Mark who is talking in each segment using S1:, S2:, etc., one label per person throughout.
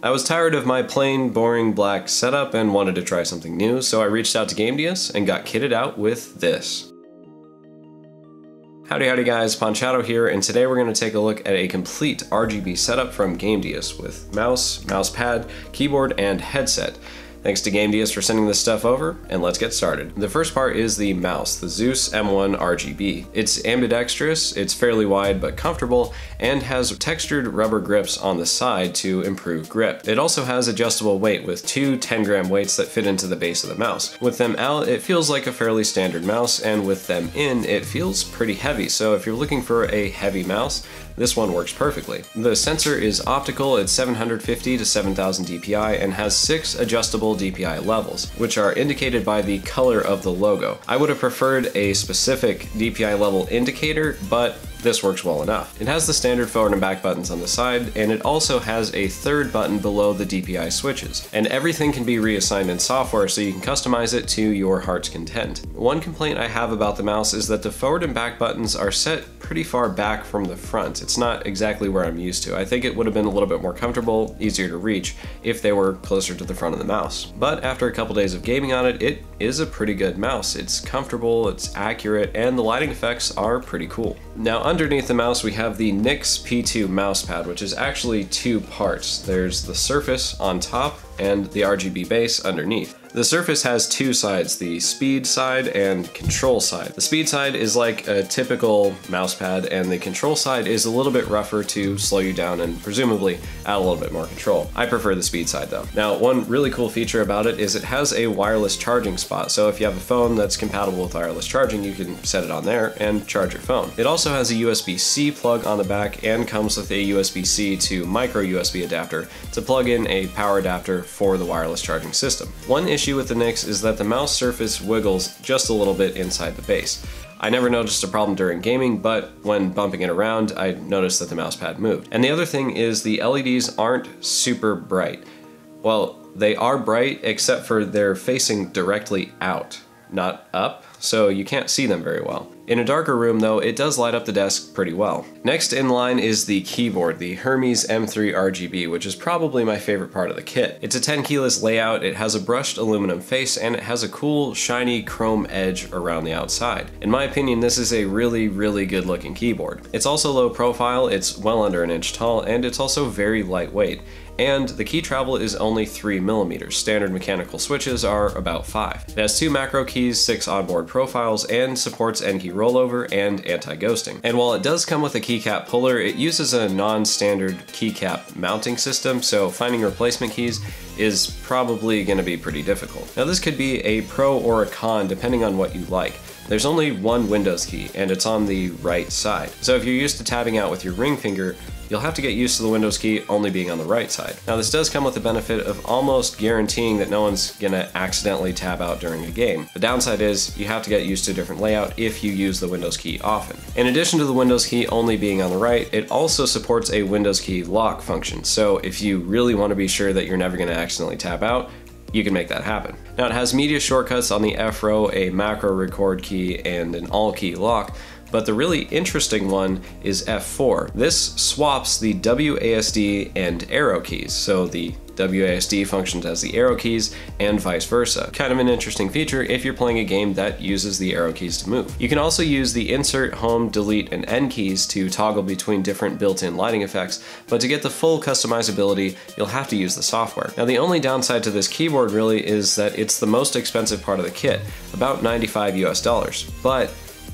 S1: I was tired of my plain, boring black setup and wanted to try something new, so I reached out to Gamdias and got kitted out with this. Howdy guys, Ponchato here, and today we're going to take a look at a complete RGB setup from Gamdias with mouse, mouse pad, keyboard, and headset. Thanks to Gamdias for sending this stuff over, and let's get started. The first part is the mouse, the Zeus M1 RGB. It's ambidextrous, it's fairly wide but comfortable, and has textured rubber grips on the side to improve grip. It also has adjustable weight with two 10-gram weights that fit into the base of the mouse. With them out, it feels like a fairly standard mouse, and with them in, it feels pretty heavy, so if you're looking for a heavy mouse, this one works perfectly. The sensor is optical, it's 750 to 7000 DPI, and has 6 adjustable DPI levels, which are indicated by the color of the logo. I would have preferred a specific DPI level indicator, but this works well enough. It has the standard forward and back buttons on the side, and it also has a third button below the DPI switches. And everything can be reassigned in software, so you can customize it to your heart's content. One complaint I have about the mouse is that the forward and back buttons are set pretty far back from the front. It's not exactly where I'm used to. I think it would have been a little bit more comfortable, easier to reach, if they were closer to the front of the mouse. But after a couple days of gaming on it, it is a pretty good mouse. It's comfortable, it's accurate, and the lighting effects are pretty cool. Now underneath the mouse we have the NYX P2 mouse pad, which is actually two parts. There's the surface on top and the RGB base underneath. The surface has two sides, the speed side and control side. The speed side is like a typical mouse pad, and the control side is a little bit rougher to slow you down and presumably add a little bit more control. I prefer the speed side though. Now, one really cool feature about it is it has a wireless charging spot, so if you have a phone that's compatible with wireless charging, you can set it on there and charge your phone. It also has a USB-C plug on the back and comes with a USB-C to micro USB adapter to plug in a power adapter for the wireless charging system. One issue with the NYX is that the mouse surface wiggles just a little bit inside the base. I never noticed a problem during gaming, but when bumping it around, I noticed that the mouse pad moved. And the other thing is the LEDs aren't super bright. Well, they are bright except for they're facing directly out, not up, so you can't see them very well. In a darker room though, it does light up the desk pretty well. Next in line is the keyboard, the Hermes M3 RGB, which is probably my favorite part of the kit. It's a 10 keyless layout, it has a brushed aluminum face, and it has a cool shiny chrome edge around the outside. In my opinion, this is a really good looking keyboard. It's also low profile, it's well under an inch tall, and it's also very lightweight. And the key travel is only 3mm. Standard mechanical switches are about 5. It has 2 macro keys, 6 onboard profiles, and supports N-key rollover and anti-ghosting. And while it does come with a keycap puller, it uses a non-standard keycap mounting system, so finding replacement keys is probably going to be pretty difficult. Now this could be a pro or a con depending on what you like. There's only one Windows key, and it's on the right side. So if you're used to tabbing out with your ring finger, you'll have to get used to the Windows key only being on the right side. Now this does come with the benefit of almost guaranteeing that no one's gonna accidentally tab out during a game. The downside is you have to get used to a different layout if you use the Windows key often. In addition to the Windows key only being on the right, it also supports a Windows key lock function. So if you really want to be sure that you're never gonna accidentally tab out, you can make that happen. Now it has media shortcuts on the F row, a macro record key, and an all key lock, but the really interesting one is F4. This swaps the WASD and arrow keys, so the WASD functions as the arrow keys and vice versa. Kind of an interesting feature if you're playing a game that uses the arrow keys to move. You can also use the insert, home, delete, and end keys to toggle between different built-in lighting effects, but to get the full customizability, you'll have to use the software. Now the only downside to this keyboard really is that it's the most expensive part of the kit, about $95 US, but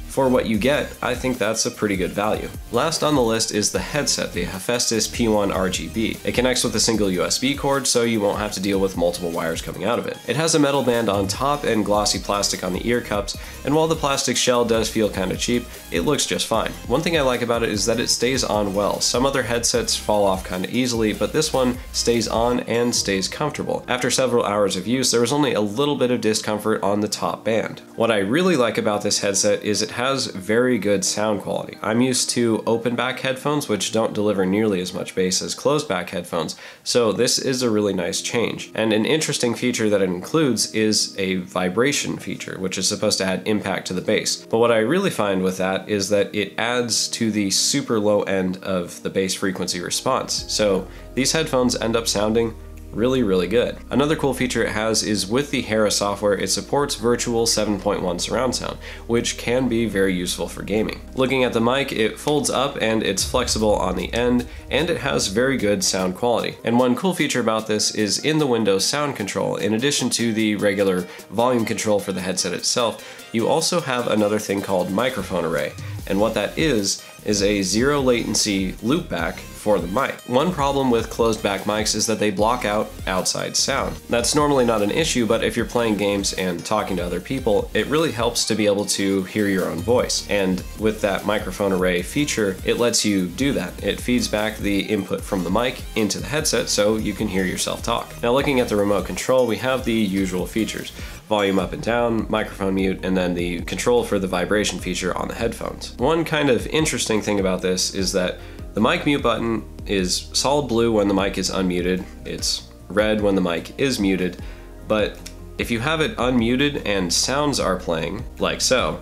S1: for what you get, I think that's a pretty good value. Last on the list is the headset, the Hephaestus P1 RGB. It connects with a single USB cord, so you won't have to deal with multiple wires coming out of it. It has a metal band on top and glossy plastic on the ear cups, and while the plastic shell does feel kind of cheap, it looks just fine. One thing I like about it is that it stays on well. Some other headsets fall off kind of easily, but this one stays on and stays comfortable. After several hours of use, there was only a little bit of discomfort on the top band. What I really like about this headset is it has very good sound quality. I'm used to open back headphones, which don't deliver nearly as much bass as closed back headphones, so this is a really nice change. And an interesting feature that it includes is a vibration feature, which is supposed to add impact to the bass. But what I really find with that is that it adds to the super low end of the bass frequency response. So these headphones end up sounding really good. Another cool feature it has is with the Hera software, it supports virtual 7.1 surround sound, which can be very useful for gaming. Looking at the mic, it folds up and it's flexible on the end, and it has very good sound quality. And one cool feature about this is in the Windows sound control, in addition to the regular volume control for the headset itself, you also have another thing called microphone array. And what that is a zero latency loopback for the mic. One problem with closed back mics is that they block out outside sound. That's normally not an issue, but if you're playing games and talking to other people, it really helps to be able to hear your own voice. And with that microphone array feature, it lets you do that. It feeds back the input from the mic into the headset so you can hear yourself talk. Now looking at the remote control, we have the usual features. Volume up and down, microphone mute, and then the control for the vibration feature on the headphones. One kind of interesting thing about this is that the mic mute button is solid blue when the mic is unmuted, it's red when the mic is muted, but if you have it unmuted and sounds are playing, like so,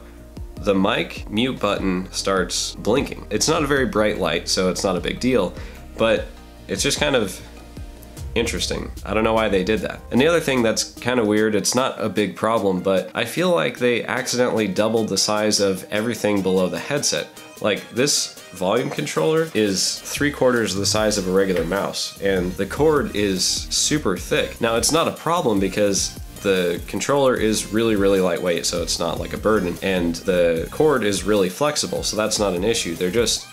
S1: the mic mute button starts blinking. It's not a very bright light, so it's not a big deal, but it's just kind of interesting. I don't know why they did that. And the other thing that's kind of weird, it's not a big problem, but I feel like they accidentally doubled the size of everything below the headset. Like this volume controller is 3/4 the size of a regular mouse, and the cord is super thick. Now it's not a problem because the controller is really lightweight, so it's not like a burden, and the cord is really flexible, so that's not an issue. They're just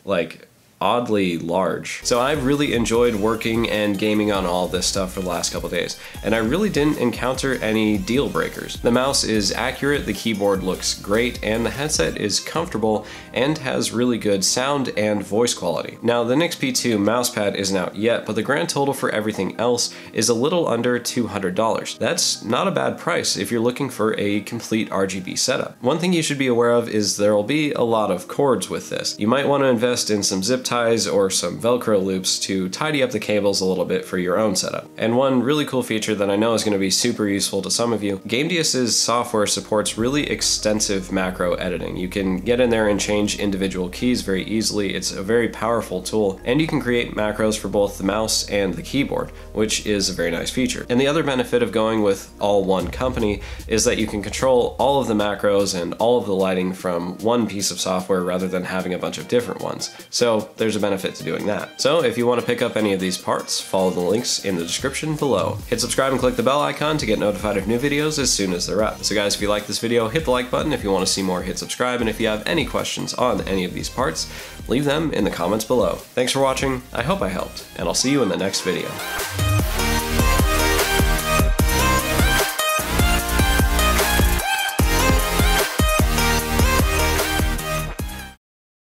S1: like oddly large. So I've really enjoyed working and gaming on all this stuff for the last couple days, and I really didn't encounter any deal breakers. The mouse is accurate, the keyboard looks great, and the headset is comfortable and has really good sound and voice quality. Now the NYX P2 mousepad isn't out yet, but the grand total for everything else is a little under $200. That's not a bad price if you're looking for a complete RGB setup. One thing you should be aware of is there will be a lot of cords with this. You might want to invest in some zip ties or some Velcro loops to tidy up the cables a little bit for your own setup. And one really cool feature that I know is going to be super useful to some of you, Gamdias' software supports really extensive macro editing. You can get in there and change individual keys very easily. It's a very powerful tool, and you can create macros for both the mouse and the keyboard, which is a very nice feature. And the other benefit of going with all one company is that you can control all of the macros and all of the lighting from one piece of software rather than having a bunch of different ones. So there's a benefit to doing that. So if you want to pick up any of these parts, follow the links in the description below. Hit subscribe and click the bell icon to get notified of new videos as soon as they're up. So guys, if you like this video, hit the like button. If you want to see more, hit subscribe. And if you have any questions on any of these parts, leave them in the comments below. Thanks for watching. I hope I helped, and I'll see you in the next video.